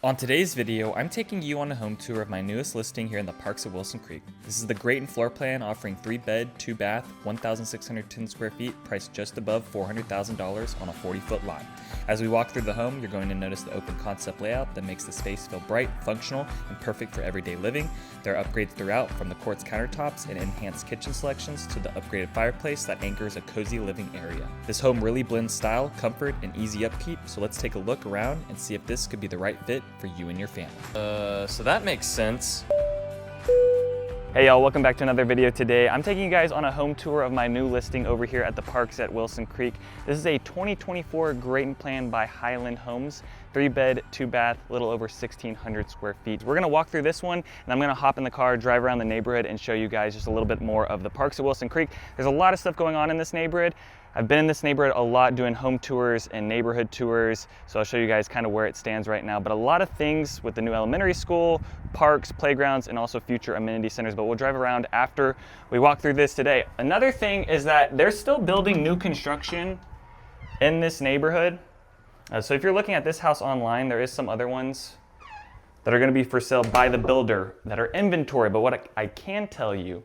On today's video, I'm taking you on a home tour of my newest listing here in the Parks at Wilson Creek. This is the Great floor plan offering 3-bed, 2-bath, 1,610 square feet, priced just above $400,000 on a 40-foot lot. As we walk through the home, you're going to notice the open concept layout that makes the space feel bright, functional, and perfect for everyday living. There are upgrades throughout, from the quartz countertops and enhanced kitchen selections to the upgraded fireplace that anchors a cozy living area. This home really blends style, comfort, and easy upkeep, so let's take a look around and see if this could be the right fit for you and your family. So that makes sense. Hey y'all, welcome back to another video today. I'm taking you guys on a home tour of my new listing over here at the Parks at Wilson Creek. This is a 2024 Great Plan by Highland Homes, 3-bed, 2-bath, a little over 1,600 square feet. We're gonna walk through this one, and I'm gonna hop in the car, drive around the neighborhood, and show you guys just a little bit more of the Parks at Wilson Creek. There's a lot of stuff going on in this neighborhood. I've been in this neighborhood a lot doing home tours and neighborhood tours, so I'll show you guys kind of where it stands right now. But a lot of things with the new elementary school, parks, playgrounds, and also future amenity centers, but we'll drive around after we walk through this today. Another thing is that they're still building new construction in this neighborhood. So if you're looking at this house online, there is some other ones that are gonna be for sale by the builder that are inventory, but what I can tell you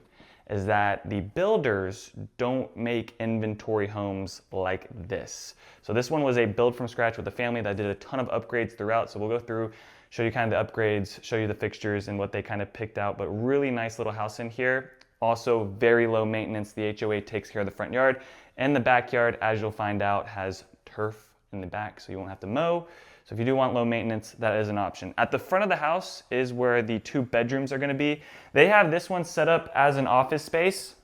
is that the builders don't make inventory homes like this. So this one was a build from scratch with a family that did a ton of upgrades throughout. So we'll go through, show you kind of the upgrades, show you the fixtures and what they kind of picked out, but really nice little house in here. Also very low maintenance. The HOA takes care of the front yard, and the backyard, as you'll find out, has turf in the back, so you won't have to mow. So if you do want low maintenance, that is an option. At the front of the house is where the 2 bedrooms are gonna be. They have this one set up as an office space.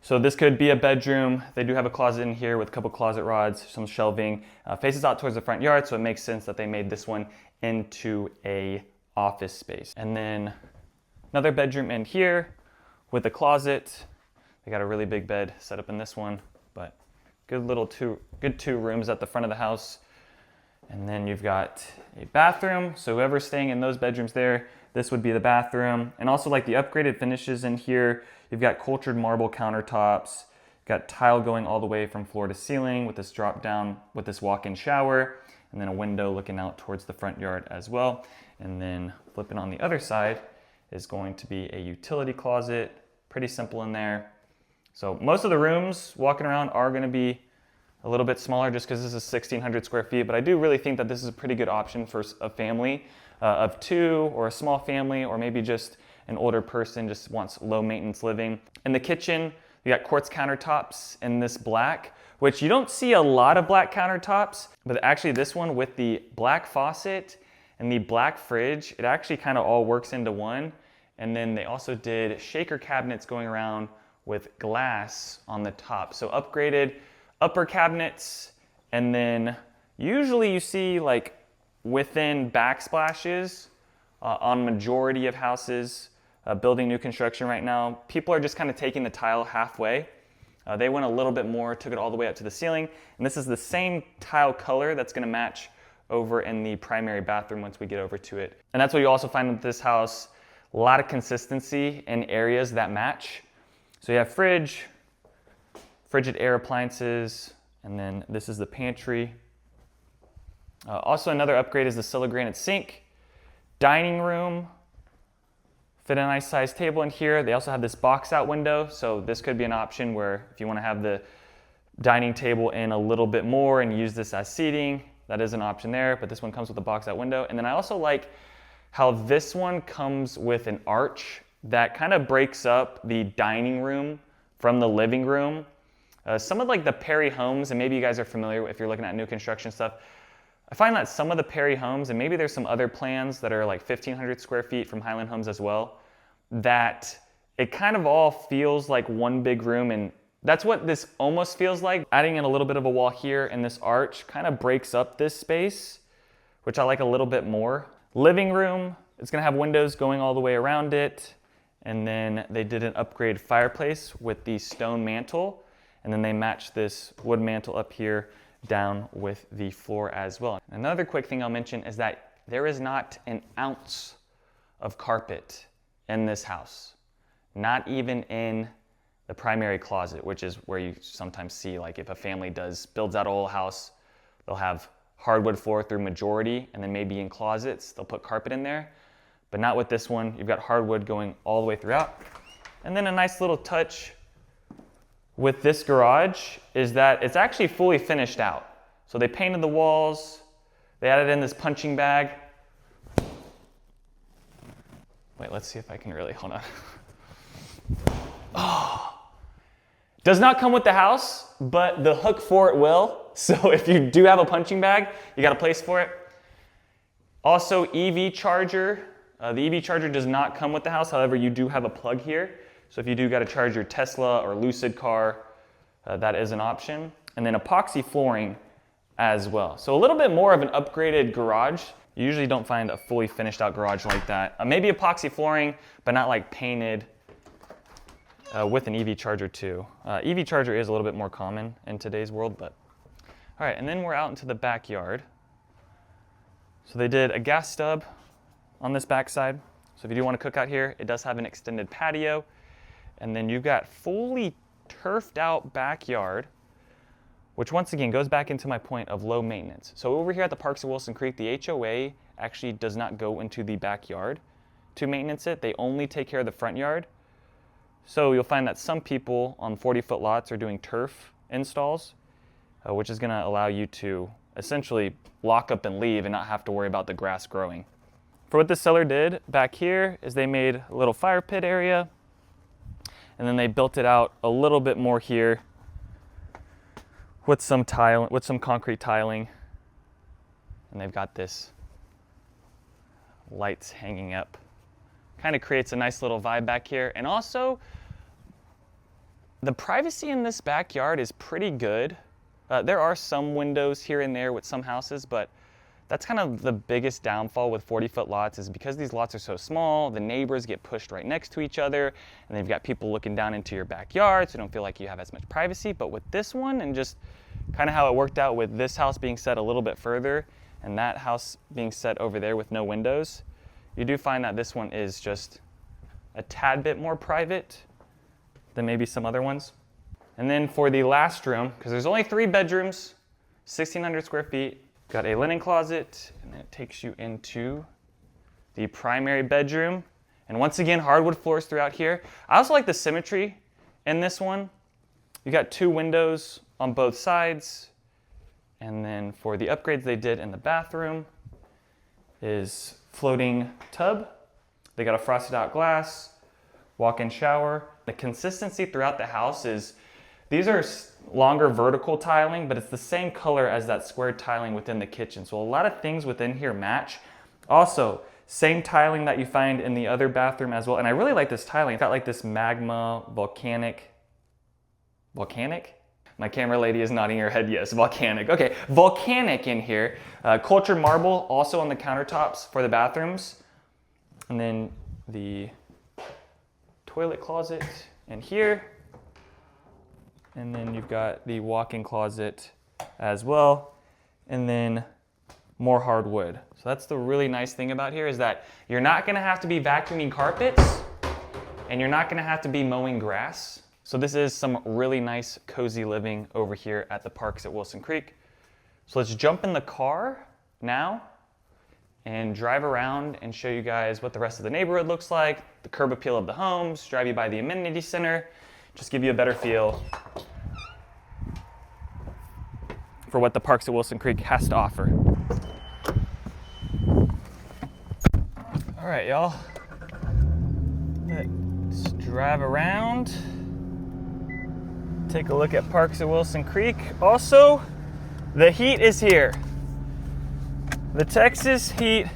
So this could be a bedroom. They do have a closet in here with a couple closet rods, some shelving. Faces out towards the front yard, so it makes sense that they made this one into a office space. And then another bedroom in here with a closet. They got a really big bed set up in this one, but good two rooms at the front of the house. And then you've got a bathroom. So whoever's staying in those bedrooms there, this would be the bathroom. And also like the upgraded finishes in here, you've got cultured marble countertops, you've got tile going all the way from floor to ceiling with this drop down, with this walk-in shower, and then a window looking out towards the front yard as well. And then flipping on the other side is going to be a utility closet, pretty simple in there. So most of the rooms walking around are gonna be a little bit smaller just because this is 1,600 square feet, but I do really think that this is a pretty good option for a family of 2, or a small family, or maybe just an older person just wants low maintenance living. In the kitchen, you got quartz countertops in this black, which you don't see a lot of black countertops, but actually this one with the black faucet and the black fridge, it actually kind of all works into one. And then they also did shaker cabinets going around with glass on the top. So upgraded upper cabinets, and then usually you see like within backsplashes on majority of houses building new construction right now. People are just kind of taking the tile halfway. They went a little bit more, took it all the way up to the ceiling, and this is the same tile color that's gonna match over in the primary bathroom once we get over to it. And that's what you also find with this house, a lot of consistency in areas that match. So you have fridge, frigid air appliances, and then this is the pantry. Also another upgrade is the Celina granite sink, dining room, fit a nice sized table in here. They also have this box out window, so this could be an option where if you want to have the dining table in a little bit more and use this as seating, that is an option there, but this one comes with a box out window. And then I also like how this one comes with an arch that kind of breaks up the dining room from the living room. Some of like the Perry homes, and maybe you guys are familiar if you're looking at new construction stuff, I find that some of the Perry homes, and maybe there's some other plans that are like 1,500 square feet from Highland Homes as well, that it kind of all feels like one big room, and that's what this almost feels like. Adding in a little bit of a wall here and this arch kind of breaks up this space, which I like a little bit more. Living room, it's gonna have windows going all the way around it, and then they did an upgraded fireplace with the stone mantle. And then they match this wood mantle up here down with the floor as well. Another quick thing I'll mention is that there is not an ounce of carpet in this house. Not even in the primary closet, which is where you sometimes see, like if a family builds out a whole house, they'll have hardwood floor through majority, and then maybe in closets, they'll put carpet in there. But not with this one. You've got hardwood going all the way throughout. And then a nice little touch with this garage is that it's actually fully finished out. So they painted the walls, they added in this punching bag. Wait, let's see if I can really, hold on. Oh. Does not come with the house, but the hook for it will. So if you do have a punching bag, you got a place for it. Also, EV charger. The EV charger does not come with the house, however, you do have a plug here. So if you do got to charge your Tesla or Lucid car, that is an option. And then epoxy flooring as well. So a little bit more of an upgraded garage. You usually don't find a fully finished out garage like that. Maybe epoxy flooring, but not like painted with an EV charger too. EV charger is a little bit more common in today's world, but. All right, and then we're out into the backyard. So they did a gas stub on this backside. So if you do want to cook out here, it does have an extended patio. And then you've got fully turfed out backyard, which once again goes back into my point of low maintenance. So over here at the Parks of Wilson Creek, the HOA actually does not go into the backyard to maintenance it. They only take care of the front yard. So you'll find that some people on 40-foot lots are doing turf installs, which is gonna allow you to essentially lock up and leave and not have to worry about the grass growing. For what the seller did back here is they made a little fire pit area, and then they built it out a little bit more here with some tile, with some concrete tiling, and they've got this lights hanging up. Kind of creates a nice little vibe back here, and also the privacy in this backyard is pretty good. There are some windows here and there with some houses, but that's kind of the biggest downfall with 40-foot lots is because these lots are so small, the neighbors get pushed right next to each other, and they've got people looking down into your backyard, so you don't feel like you have as much privacy. But with this one, and just kind of how it worked out with this house being set a little bit further, and that house being set over there with no windows, you do find that this one is just a tad bit more private than maybe some other ones. And then for the last room, because there's only 3 bedrooms, 1,600 square feet, got a linen closet, and then it takes you into the primary bedroom. And once again, hardwood floors throughout here. I also like the symmetry in this one. You got 2 windows on both sides. And then for the upgrades they did in the bathroom is floating tub. They got a frosted out glass, walk-in shower. The consistency throughout the house is, these are longer vertical tiling, but it's the same color as that squared tiling within the kitchen. So a lot of things within here match. Also, same tiling that you find in the other bathroom as well. And I really like this tiling. It's got like this magma, volcanic? My camera lady is nodding her head, yes, volcanic. Okay, volcanic in here. Cultured marble also on the countertops for the bathrooms. And then the toilet closet in here. And then you've got the walk-in closet as well. And then more hardwood. So that's the really nice thing about here is that you're not gonna have to be vacuuming carpets and you're not gonna have to be mowing grass. So this is some really nice cozy living over here at the Parks at Wilson Creek. So let's jump in the car now and drive around and show you guys what the rest of the neighborhood looks like, the curb appeal of the homes, drive you by the amenity center, just give you a better feel for what the Parks at Wilson Creek has to offer. All right, y'all. Let's drive around. Take a look at Parks at Wilson Creek. Also, the heat is here. The Texas heat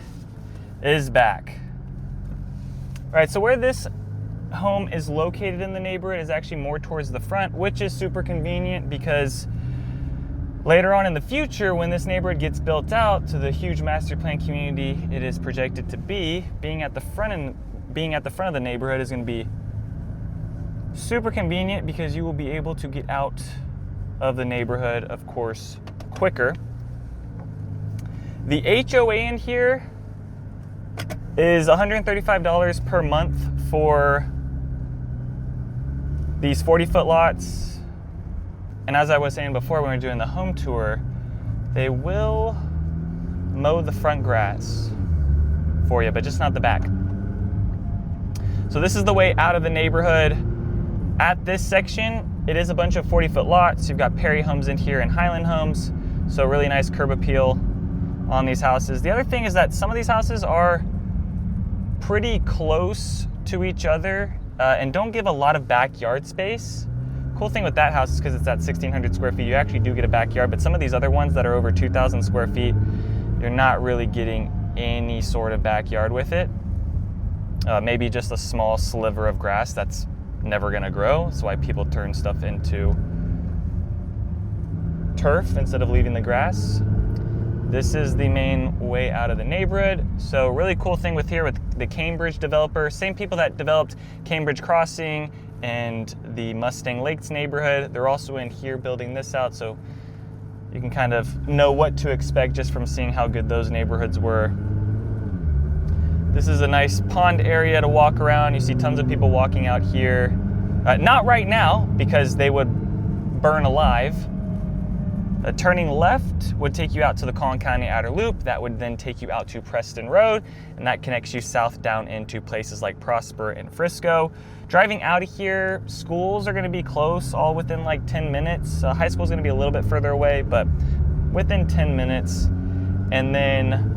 is back. All right, so where this home is located in the neighborhood is actually more towards the front, which is super convenient because later on in the future, when this neighborhood gets built out to the huge master plan community it is projected to be, being at the front of the neighborhood is going to be super convenient because you will be able to get out of the neighborhood, of course, quicker. The HOA in here is $135 per month for these 40-foot lots. And as I was saying before when we were doing the home tour, they will mow the front grass for you, but just not the back. So this is the way out of the neighborhood. At this section, it is a bunch of 40-foot lots. You've got Perry homes in here and Highland homes. So really nice curb appeal on these houses. The other thing is that some of these houses are pretty close to each other and don't give a lot of backyard space. Cool thing with that house is because it's at 1,600 square feet, you actually do get a backyard, but some of these other ones that are over 2,000 square feet, you're not really getting any sort of backyard with it. Maybe just a small sliver of grass that's never gonna grow. That's why people turn stuff into turf instead of leaving the grass. This is the main way out of the neighborhood. So really cool thing with here with the Cambridge developer, same people that developed Cambridge Crossing and the Mustang Lakes neighborhood, they're also in here building this out, so you can kind of know what to expect just from seeing how good those neighborhoods were. This is a nice pond area to walk around. You see tons of people walking out here. Not right now, because they would burn alive. Turning left would take you out to the Collin County Outer Loop. That would then take you out to Preston Road, and that connects you south down into places like Prosper and Frisco. Driving out of here, schools are gonna be close, all within like 10 minutes. High school is gonna be a little bit further away, but within 10 minutes. And then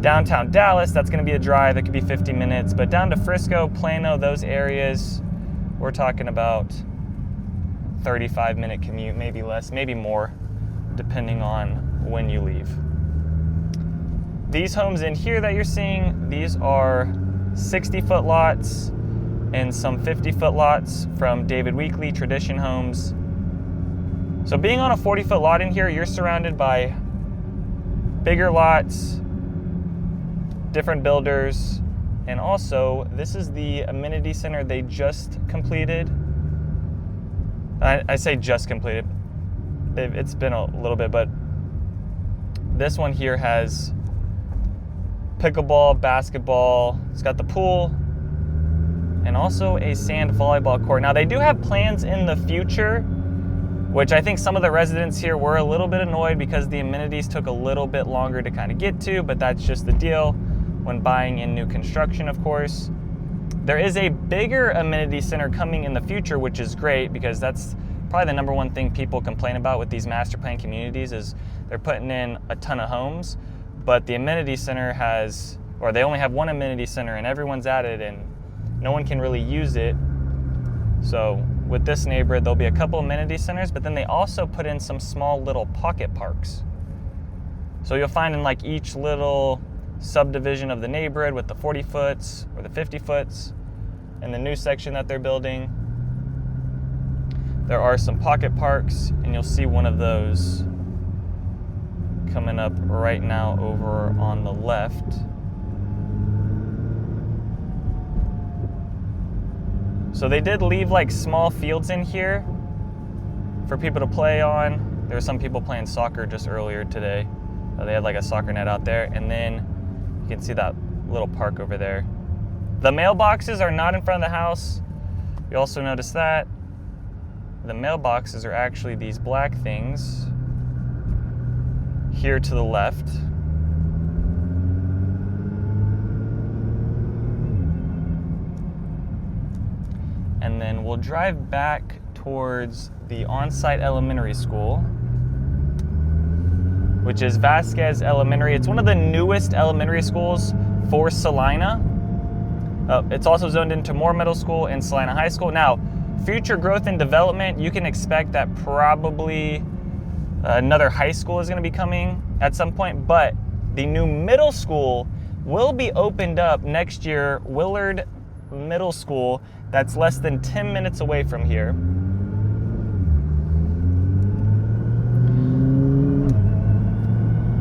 downtown Dallas, that's gonna be a drive, it could be 50 minutes, but down to Frisco, Plano, those areas, we're talking about 35-minute commute, maybe less, maybe more, depending on when you leave. These homes in here that you're seeing, these are 60-foot lots and some 50-foot lots from David Weekley Tradition Homes. So being on a 40-foot lot in here, you're surrounded by bigger lots, different builders, and also this is the amenity center they just completed. I say just completed. It's been a little bit, but this one here has pickleball, basketball. It's got the pool and also a sand volleyball court. Now they do have plans in the future, which I think some of the residents here were a little bit annoyed because the amenities took a little bit longer to kind of get to, but that's just the deal when buying in new construction, of course. There is a bigger amenity center coming in the future, which is great because that's probably the number one thing people complain about with these master plan communities is they're putting in a ton of homes, but the amenity center has, or they only have one amenity center and everyone's at it and no one can really use it. So with this neighborhood, there'll be a couple amenity centers, but then they also put in some small little pocket parks. So you'll find in like each little subdivision of the neighborhood with the 40 foots or the 50 foots and the new section that they're building, there are some pocket parks, and you'll see one of those coming up right now over on the left. So they did leave like small fields in here for people to play on. There were some people playing soccer just earlier today. They had like a soccer net out there, and then you can see that little park over there. The mailboxes are not in front of the house. You also notice that. The mailboxes are actually these black things here to the left. And then we'll drive back towards the on-site elementary school, which is Vasquez Elementary. It's one of the newest elementary schools for Celina. It's also zoned into Moore Middle School and Celina High School. Now, future growth and development, you can expect that probably another high school is going to be coming at some point, but the new middle school will be opened up next year, Willard Middle School, that's less than 10 minutes away from here.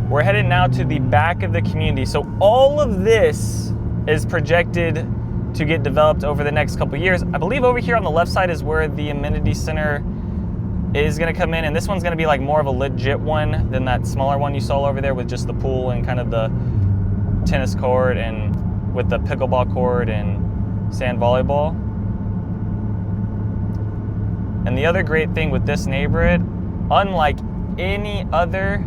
We're headed now to the back of the community. So all of this is projected to get developed over the next couple years. I believe over here on the left side is where the amenity center is gonna come in, and this one's gonna be like more of a legit one than that smaller one you saw over there with just the pool and kind of the tennis court and with the pickleball court and sand volleyball. And the other great thing with this neighborhood, unlike any other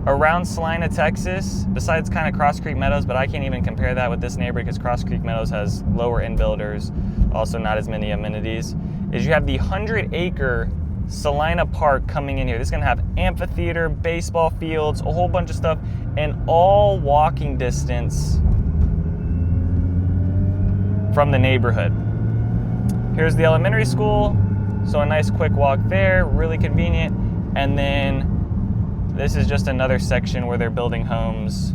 around Celina, Texas, besides kind of Cross Creek Meadows, but I can't even compare that with this neighborhood because Cross Creek Meadows has lower end builders, also not as many amenities, is you have the 100-acre Celina Park coming in here. This is gonna have amphitheater, baseball fields, a whole bunch of stuff, and all walking distance from the neighborhood. Here's the elementary school, so a nice quick walk there, really convenient. And then this is just another section where they're building homes.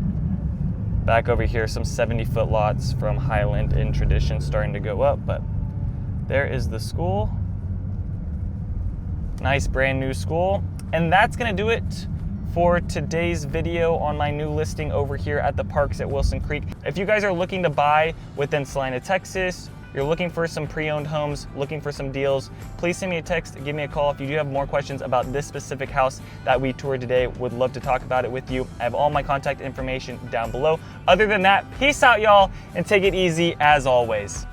Back over here, some 70-foot lots from Highland in tradition starting to go up, but there is the school. Nice brand new school. And that's gonna do it for today's video on my new listing over here at the parks at Wilson Creek. If you guys are looking to buy within Celina, Texas, you're looking for some pre-owned homes, looking for some deals, please send me a text, give me a call. If you do have more questions about this specific house that we toured today, would love to talk about it with you. I have all my contact information down below. Other than that, peace out, y'all, and take it easy as always.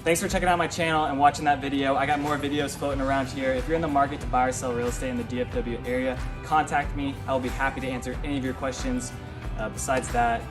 Thanks for checking out my channel and watching that video. I got more videos floating around here. If you're in the market to buy or sell real estate in the DFW area, contact me. I will be happy to answer any of your questions. Besides that,